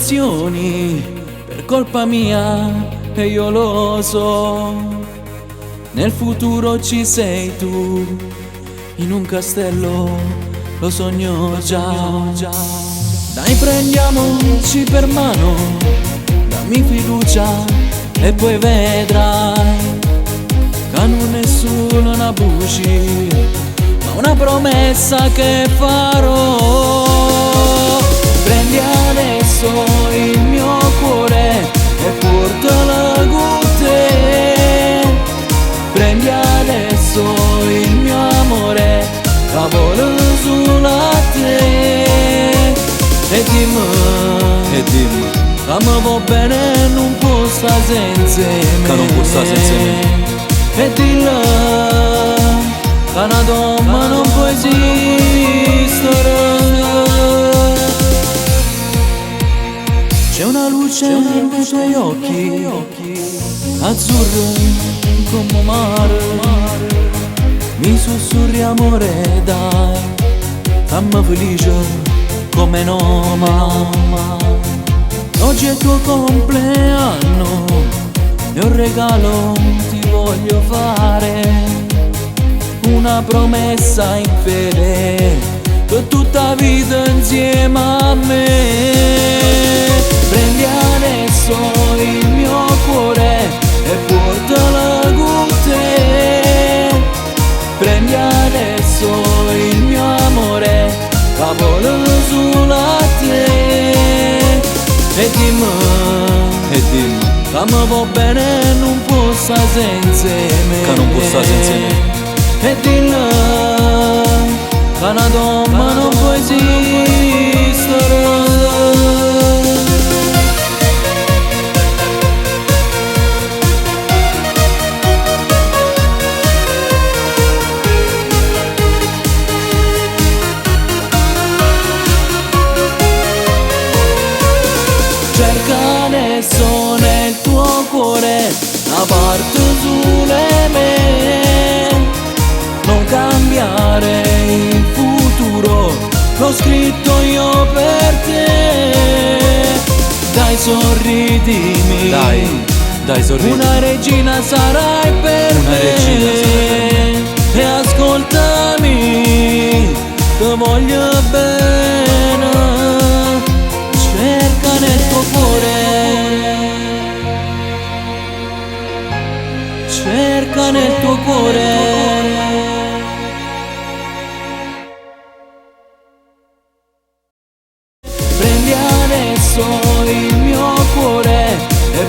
situazioni per colpa mia e io lo so. Nel futuro ci sei tu, in un castello lo sogno già. Dai, prendiamoci per mano, dammi fiducia e poi vedrai che non è solo una buci, ma una promessa che farò. Prendi adesso il mio cuore e portalo con te. Prendi adesso il mio amore, cavolo sulla te. E dimmi, che mi va bene, non può stare senza me, che non può stare senza me. E dillo che una donna non può esistere. C'è una luce nei tuoi occhi, azzurri come mare. Mi sussurri amore, dai, fammi felice come no, mamma. Oggi è il tuo compleanno e un regalo ti voglio fare, una promessa in fede per tutta vita insieme a me. Prendi adesso il mio cuore e portalo con te. Prendi adesso il mio amore, cavolo sulla te. E dimmi, che mi va bene, non può stare senza me, che non può stare senza me. E dillo che una donna non può esistere. Cerca adesso nel tuo cuore la parte sulle me, non cambiare il futuro, l'ho scritto io per te. Dai, sorridimi, dai sorridi. una regina sarai per me. E ascoltami, ti voglio bene. Cerca nel tuo cuore, cerca nel tuo cuore. Prendi adesso il mio cuore e